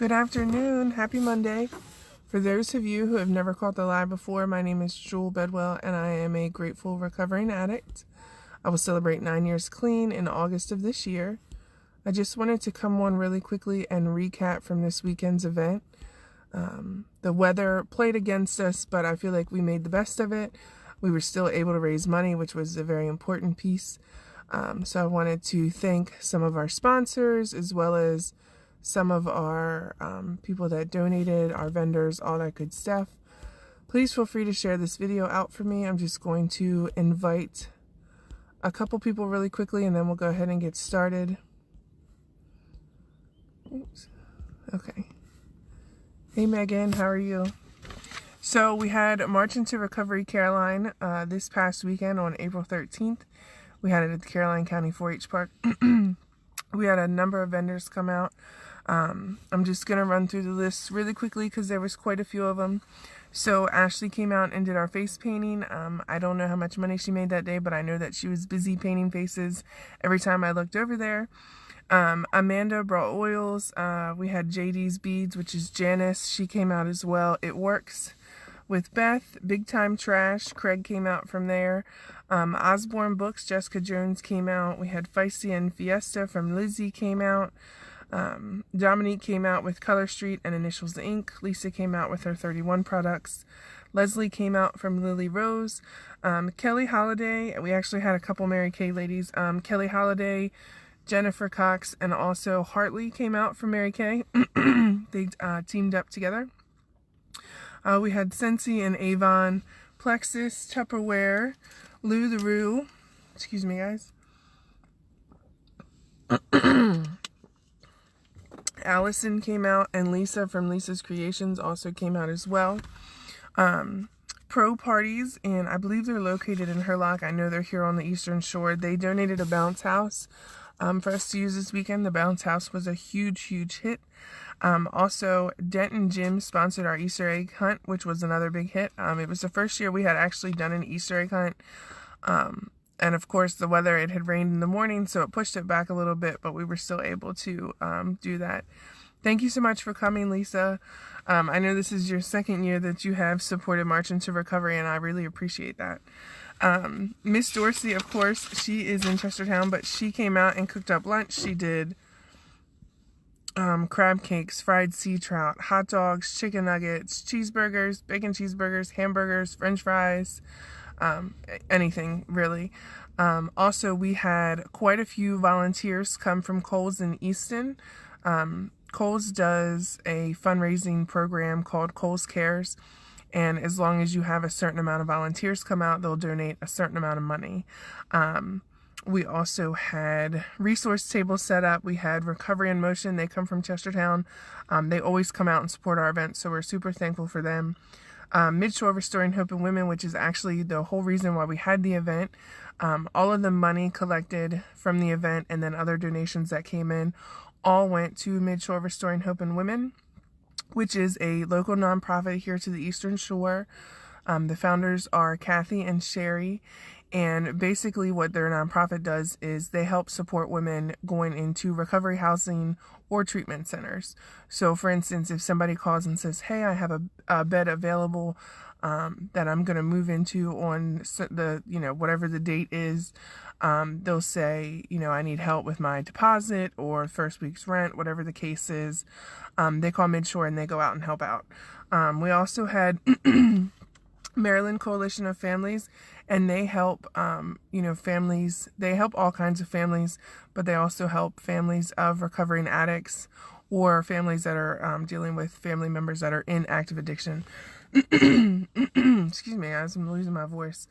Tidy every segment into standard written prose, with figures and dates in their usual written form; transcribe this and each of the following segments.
Good afternoon. Happy Monday. For those of you who have never caught the live before, my name is Jewel Bedwell and I am a grateful recovering addict. I will celebrate 9 years clean in August of this year. I just wanted to come on really quickly and recap from this weekend's event. The weather played against us, but I feel like we made the best of it. We were still able to raise money, which was a very important piece. So I wanted to thank some of our sponsors as well as some of our people that donated, our vendors, all that good stuff. Please feel free to share this video out for me. I'm just going to invite a couple people really quickly and then we'll go ahead and get started. Oops. Okay. Hey Megan, how are you? So we had March into Recovery Caroline this past weekend on April 13th. We had it at the Caroline County 4-H Park. We had a number of vendors come out. I'm just going to run through the list really quickly because there was quite a few of them. So Ashley came out and did our face painting. I don't know how much money she made that day, but I know that she was busy painting faces every time I looked over there. Amanda brought oils. We had JD's Beads, which is Janice. She came out as well. It Works with Beth. Big Time Trash. Craig came out from there. Osborne Books. Jessica Jones came out. We had Feisty and Fiesta from Lizzie came out. Dominique came out with Color Street and Initials Inc. Lisa came out with her 31 products. Leslie came out from Lily Rose. Kelly Holiday. We actually had a couple Mary Kay ladies. Kelly Holiday, Jennifer Cox, and also Hartley came out from Mary Kay. They teamed up together. We had Scentsy and Avon, Plexus, Tupperware, Lou the Roo. Excuse me, guys. Allison came out, and Lisa from Lisa's Creations also came out as well. Pro Parties, and I believe they're located in Hurlock. I know they're here on the Eastern Shore. They donated a bounce house for us to use this weekend. The bounce house was a huge hit. Also, Denton Gym sponsored our Easter egg hunt, which was another big hit. It was the first year we had actually done an Easter egg hunt. And of course, the weather, it had rained in the morning, so it pushed it back a little bit, but we were still able to do that. Thank you so much for coming, Lisa. I know this is your second year that you have supported March into Recovery, and I really appreciate that. Miss Dorsey, of course, she is in Chestertown, but she came out and cooked up lunch. She did crab cakes, fried sea trout, hot dogs, chicken nuggets, cheeseburgers, bacon cheeseburgers, hamburgers, french fries, anything really. Also, we had quite a few volunteers come from Kohl's in Easton. Kohl's does a fundraising program called Kohl's Cares, and as long as you have a certain amount of volunteers come out, they'll donate a certain amount of money. We also had resource tables set up. We had Recovery in Motion. They come from Chestertown. They always come out and support our events, so we're super thankful for them. Midshore Restoring Hope in Women, which is actually the whole reason why we had the event. All of the money collected from the event and then other donations that came in all went to Midshore Restoring Hope in Women, which is a local nonprofit here to the Eastern Shore. The founders are Kathy and Sherry, and basically what their nonprofit does is they help support women going into recovery housing or treatment centers. So for instance, if somebody calls and says, hey, I have a bed available that I'm going to move into on the, whatever the date is, they'll say, I need help with my deposit or first week's rent, whatever the case is. They call Midshore and they go out and help out. We also had Maryland Coalition of Families, and they help, families, they help all kinds of families, but they also help families of recovering addicts or families that are dealing with family members that are in active addiction. Excuse me, guys, I'm losing my voice.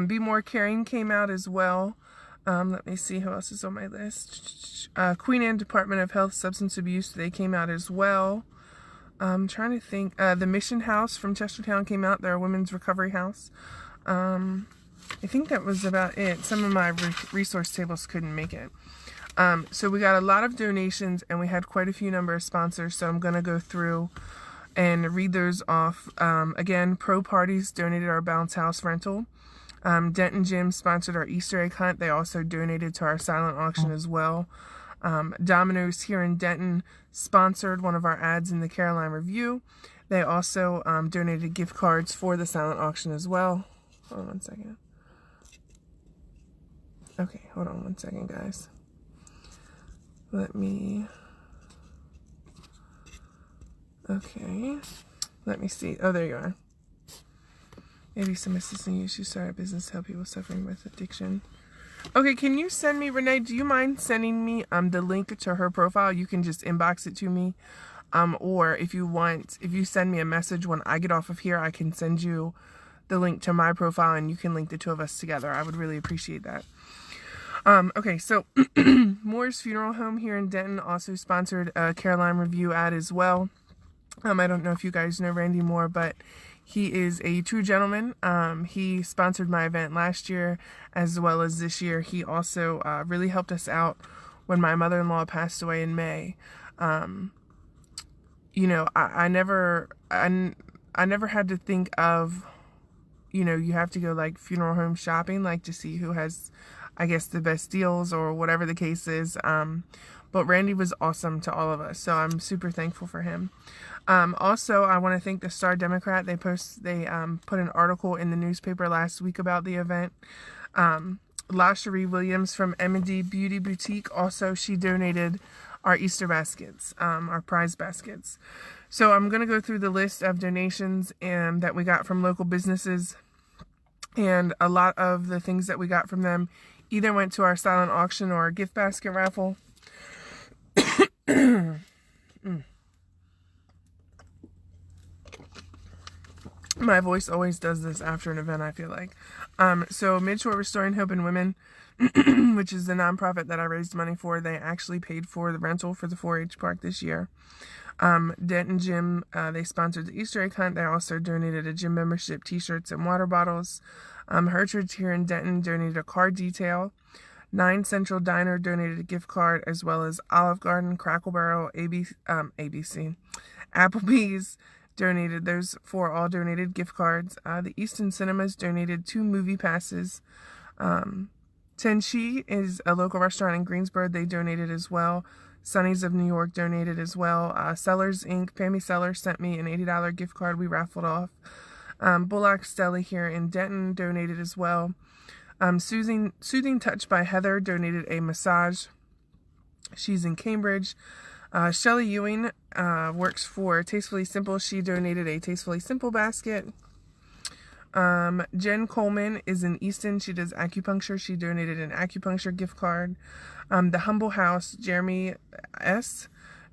Be More Caring came out as well. Let me see who else is on my list. Queen Anne Department of Health Substance Abuse, they came out as well. I'm trying to think. The Mission House from Chestertown came out. They're a women's recovery house. I think that was about it. Some of my resource tables couldn't make it. So we got a lot of donations and we had quite a few number of sponsors. So I'm going to go through and read those off. Again, Pro Parties donated our bounce house rental. Denton Gym sponsored our Easter egg hunt. They also donated to our silent auction as well. Domino's here in Denton sponsored one of our ads in the Caroline Review. They also donated gift cards for the silent auction as well. Hold on one second. Okay, hold on one second, guys. Let me see. Oh, there you are. Maybe some assistant use. You start a business to help people suffering with addiction. Okay, can you send me, Renee, do you mind sending me the link to her profile? You can just inbox it to me. Or if you send me a message when I get off of here, I can send you the link to my profile and you can link the two of us together. I would really appreciate that. Okay, so Moore's Funeral Home here in Denton also sponsored a Caroline Review ad as well. I don't know if you guys know Randy Moore, but he is a true gentleman. He sponsored my event last year as well as this year. He also really helped us out when my mother-in-law passed away in May. You know, I never had to think of, you know, you have to go like funeral home shopping, like to see who has, I guess, the best deals or whatever the case is. But Randy was awesome to all of us, so I'm super thankful for him. Also, I want to thank the Star Democrat. They put an article in the newspaper last week about the event. LaSherie Williams from M&D Beauty Boutique, also she donated our Easter baskets, our prize baskets. So I'm going to go through the list of donations that we got from local businesses, and a lot of the things that we got from them either went to our silent auction or our gift basket raffle. My voice always does this after an event, I feel like. So Midshore Restoring Hope in Women, which is the nonprofit that I raised money for, they actually paid for the rental for the 4-H park this year. Denton Gym, they sponsored the Easter egg hunt. They also donated a gym membership, t-shirts, and water bottles. Hertridge here in Denton donated a car detail. 9 Central Diner donated a gift card, as well as Olive Garden, Crackle Barrel, ABC, Applebee's donated. Those 4 all donated gift cards. The Easton Cinemas donated 2 movie passes. Tenchi is a local restaurant in Greensboro. They donated as well. Sonny's of New York donated as well. Sellers Inc., Pammy Sellers sent me an $80 gift card we raffled off. Bullock's Deli here in Denton donated as well. Soothing Touch by Heather donated a massage. She's in Cambridge. Shelly Ewing works for Tastefully Simple. She donated a Tastefully Simple basket. Jen Coleman is in Easton. She does acupuncture. She donated an acupuncture gift card. The Humble House, Jeremy S.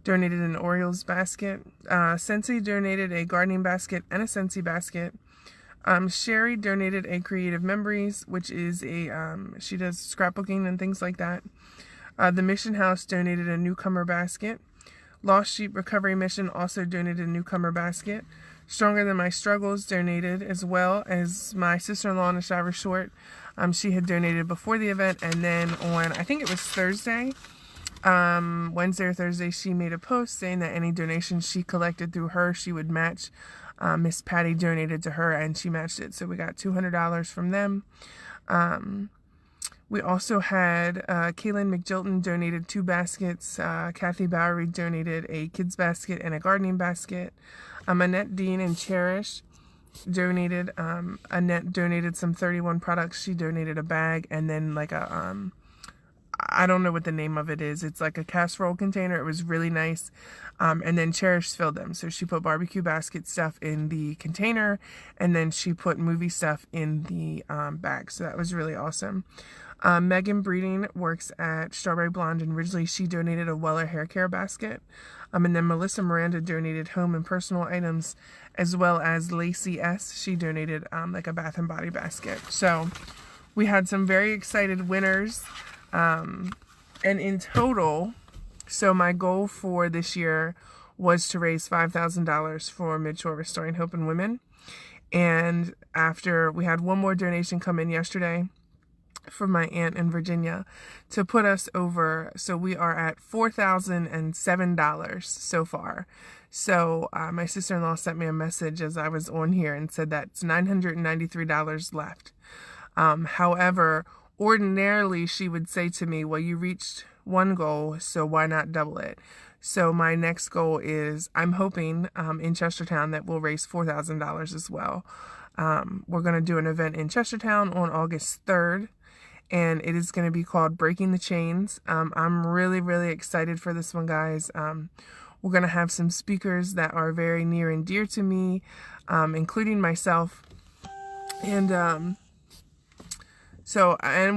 donated an Orioles basket. Scentsy donated a gardening basket and a Scentsy basket. Sherry donated a Creative Memories, which is she does scrapbooking and things like that. The Mission House donated a newcomer basket. Lost Sheep Recovery Mission also donated a newcomer basket. Stronger Than My Struggles donated, as well as my sister-in-law, Nashira Short. She had donated before the event, and then on, I think it was Thursday, Wednesday or Thursday, she made a post saying that any donations she collected through her, she would match. Miss Patty donated to her, and she matched it, so we got $200 from them. We also had Kaylin McJilton donated 2 baskets. Kathy Bowery donated a kids basket and a gardening basket. Annette Dean and Cherish donated. Annette donated some 31 products. She donated a bag and then like a I don't know what the name of it is. It's like a casserole container. It was really nice. And then Cherish filled them. So she put barbecue basket stuff in the container, and then she put movie stuff in the bag. So that was really awesome. Megan Breeding works at Strawberry Blonde in Ridgely. She donated a Weller hair care basket. And then Melissa Miranda donated home and personal items, as well as Lacey S. She donated like a Bath and Body basket. So we had some very excited winners. And in total, so my goal for this year was to raise $5,000 for Midshore Restoring Hope in Women. And after we had one more donation come in yesterday from my aunt in Virginia to put us over. So we are at $4,007 so far. So my sister-in-law sent me a message as I was on here and said that's $993 left. However, ordinarily she would say to me, well, you reached one goal, so why not double it? So my next goal is, I'm hoping in Chestertown that we'll raise $4,000 as well. We're going to do an event in Chestertown on August 3rd, and it is going to be called Breaking the Chains. I'm really, really excited for this one, guys. We're going to have some speakers that are very near and dear to me, including myself. And and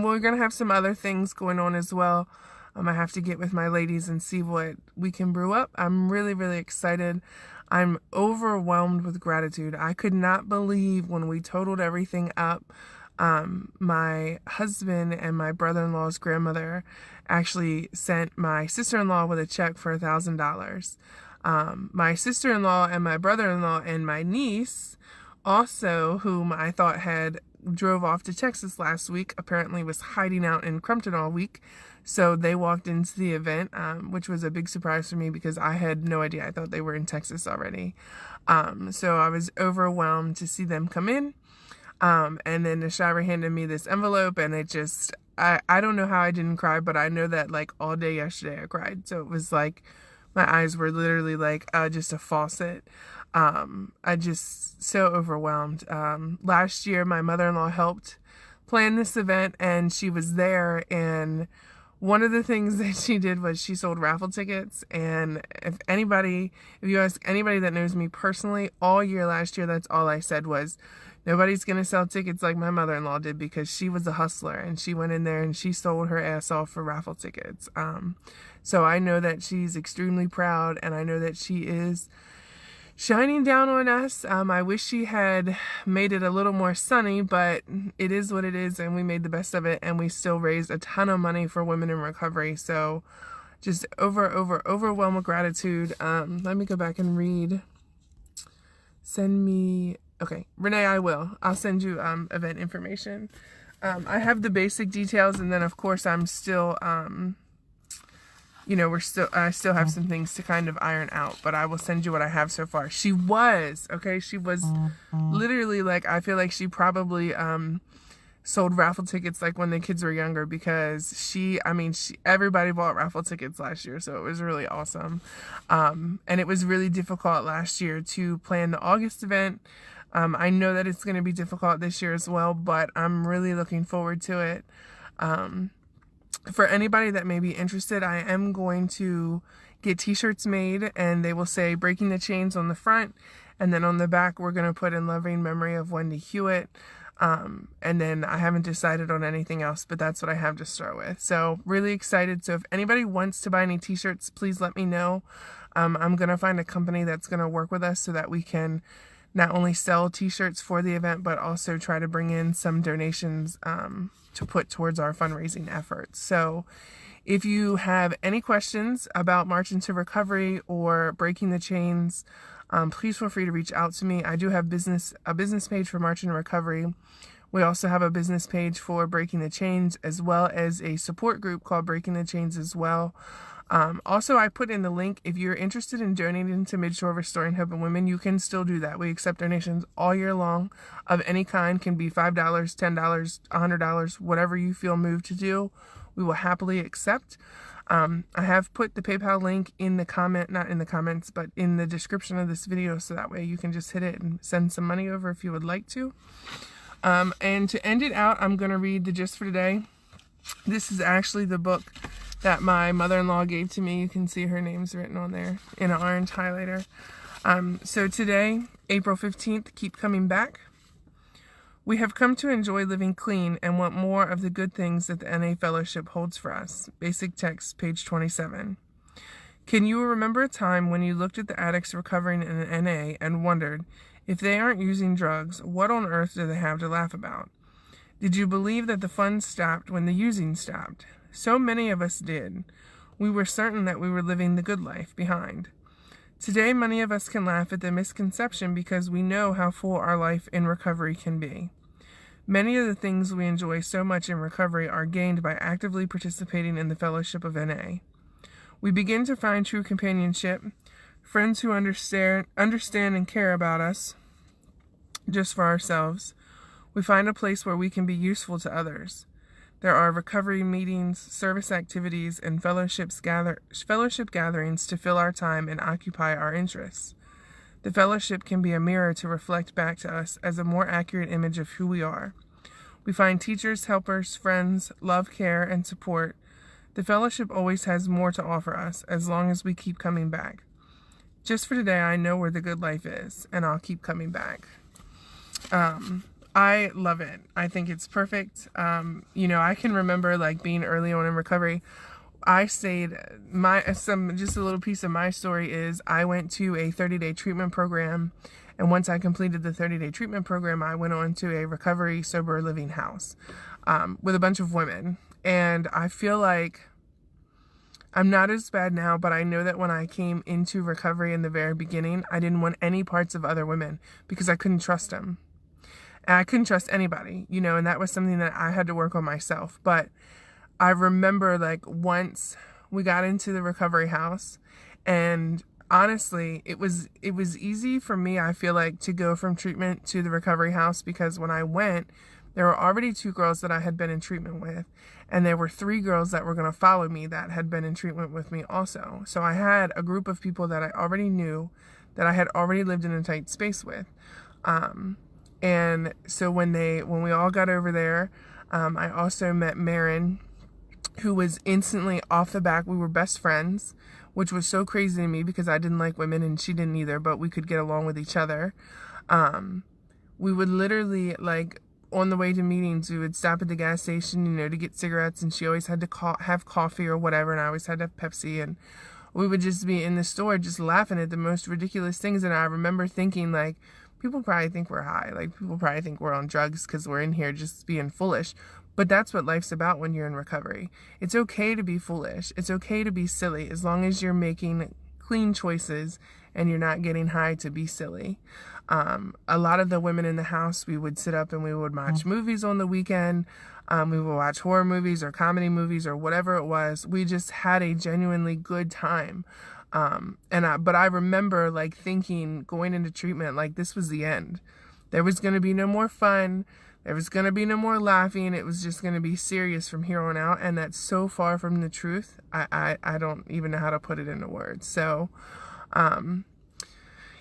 we're going to have some other things going on as well. I have to get with my ladies and see what we can brew up. I'm really, really excited. I'm overwhelmed with gratitude. I could not believe when we totaled everything up. My husband and my brother-in-law's grandmother actually sent my sister-in-law with a check for $1,000. My sister-in-law and my brother-in-law and my niece also, whom I thought had drove off to Texas last week, apparently was hiding out in Crumpton all week. So they walked into the event, which was a big surprise for me because I had no idea. I thought they were in Texas already. So I was overwhelmed to see them come in. And then Nashira handed me this envelope, and it just, I don't know how I didn't cry, but I know that like all day yesterday I cried. So it was like, my eyes were literally like just a faucet. I just so overwhelmed. Last year, my mother-in-law helped plan this event, and she was there, and one of the things that she did was she sold raffle tickets. And if you ask anybody that knows me personally, all year last year, that's all I said was, nobody's going to sell tickets like my mother-in-law did, because she was a hustler and she went in there and she sold her ass off for raffle tickets. So I know that she's extremely proud, and I know that she is shining down on us. I wish she had made it a little more sunny, but it is what it is, and we made the best of it, and we still raised a ton of money for women in recovery. So just overwhelmed with gratitude. Let me go back and read. Okay, Renee, I'll send you event information. I have the basic details, and then of course I'm still I still have some things to kind of iron out, but I will send you what I have so far. She was literally like, I feel like she probably sold raffle tickets like when the kids were younger, because everybody bought raffle tickets last year, so it was really awesome. And it was really difficult last year to plan the August event. I know that it's going to be difficult this year as well, but I'm really looking forward to it. For anybody that may be interested, I am going to get t-shirts made, and they will say Breaking the Chains on the front, and then on the back we're going to put in loving memory of Wendy Hewitt. And then I haven't decided on anything else, but that's what I have to start with. So really excited. So if anybody wants to buy any t-shirts, please let me know. I'm going to find a company that's going to work with us so that we can not only sell t-shirts for the event, but also try to bring in some donations to put towards our fundraising efforts. So if you have any questions about March into Recovery or Breaking the Chains, please feel free to reach out to me. I do have a business page for March into Recovery. We also have a business page for Breaking the Chains, as well as a support group called Breaking the Chains as well. Also, I put in the link, if you're interested in donating to Midshore Restoring Hope and Women, you can still do that. We accept donations all year long of any kind. Can be $5, $10, $100, whatever you feel moved to do, we will happily accept. I have put the PayPal link in the not in the comments, but in the description of this video, so that way you can just hit it and send some money over if you would like to. And to end it out, I'm going to read the Gist for Today. This is actually the book that my mother-in-law gave to me. You can see her name's written on there in an orange highlighter. So today, April 15th, keep coming back. We have come to enjoy living clean and want more of the good things that the NA Fellowship holds for us. Basic text, page 27. Can you remember a time when you looked at the addicts recovering in an NA and wondered, if they aren't using drugs, what on earth do they have to laugh about? Did you believe that the fun stopped when the using stopped? So many of us did. We were certain that we were living the good life behind. Today, many of us can laugh at the misconception because we know how full our life in recovery can be. Many of the things we enjoy so much in recovery are gained by actively participating in the fellowship of NA. We begin to find true companionship, friends who understand and care about us just for ourselves. We find a place where we can be useful to others. There are recovery meetings, service activities, and fellowship gatherings to fill our time and occupy our interests. The fellowship can be a mirror to reflect back to us as a more accurate image of who we are. We find teachers, helpers, friends, love, care, and support. The fellowship always has more to offer us as long as we keep coming back. Just for today, I know where the good life is, and I'll keep coming back. I love it. I think it's perfect. I can remember like being early on in recovery. I stayed, just a little piece of my story is I went to a 30-day treatment program. And once I completed the 30-day treatment program, I went on to a recovery sober living house, with a bunch of women. And I feel like I'm not as bad now, but I know that when I came into recovery in the very beginning, I didn't want any parts of other women because I couldn't trust them. And I couldn't trust anybody, and that was something that I had to work on myself. But I remember like once we got into the recovery house, and honestly, it was easy for me, I feel like, to go from treatment to the recovery house because when I went, there were already 2 girls that I had been in treatment with, and there were 3 girls that were going to follow me that had been in treatment with me also. So I had a group of people that I already knew, that I had already lived in a tight space with. And so when we all got over there, I also met Marin, who was instantly off the back. We were best friends, which was so crazy to me because I didn't like women and she didn't either, but we could get along with each other. We would literally, like, on the way to meetings, we would stop at the gas station, to get cigarettes, and she always had to have coffee or whatever, and I always had to have Pepsi, and we would just be in the store just laughing at the most ridiculous things. And I remember thinking, like, people probably think we're high. Like, people probably think we're on drugs because we're in here just being foolish. But that's what life's about when you're in recovery. It's okay to be foolish. It's okay to be silly as long as you're making clean choices and you're not getting high to be silly. A lot of the women in the house, we would sit up and we would watch movies on the weekend. We would watch horror movies or comedy movies or whatever it was. We just had a genuinely good time. But I remember like thinking going into treatment, like this was the end. There was going to be no more fun. There was going to be no more laughing. It was just going to be serious from here on out. And that's so far from the truth. I don't even know how to put it into words. So,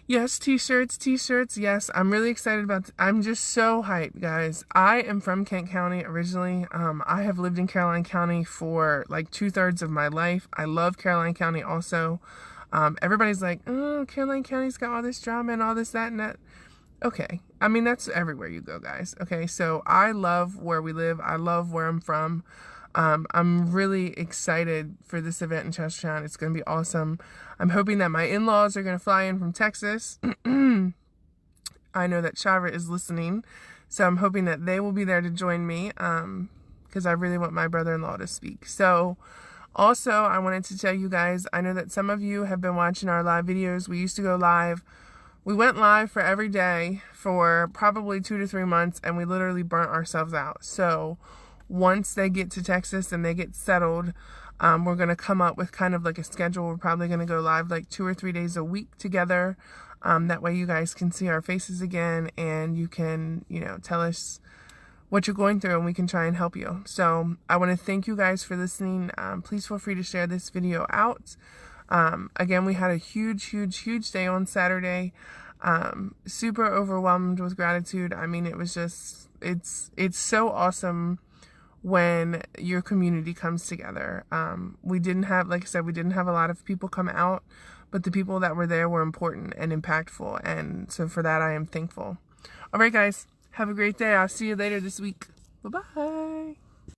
yes, t-shirts. Yes, I'm really excited about I'm just so hyped, guys. I am from Kent County originally. I have lived in Caroline County for like 2/3 of my life. I love Caroline County also. Everybody's like, oh, Caroline County's got all this drama and all this, that, and that. Okay. I mean, that's everywhere you go, guys. Okay. So I love where we live. I love where I'm from. I'm really excited for this event in Chestertown. It's going to be awesome. I'm hoping that my in-laws are going to fly in from Texas. I know that Chava is listening, so I'm hoping that they will be there to join me, because I really want my brother-in-law to speak. So also, I wanted to tell you guys, I know that some of you have been watching our live videos. We used to go live. We went live for every day for probably 2 to 3 months, and we literally burnt ourselves out. So once they get to Texas and they get settled, we're going to come up with kind of like a schedule. We're probably going to go live like 2 or 3 days a week together. That way you guys can see our faces again, and you can, tell us what you're going through, and we can try and help you. So I want to thank you guys for listening. Please feel free to share this video out. Again, we had a huge day on Saturday. Super overwhelmed with gratitude. I mean, it was just, it's so awesome when your community comes together. We didn't have, like I said, we didn't have a lot of people come out, but the people that were there were important and impactful. And so for that, I am thankful. All right, guys, have a great day. I'll see you later this week. Bye-bye.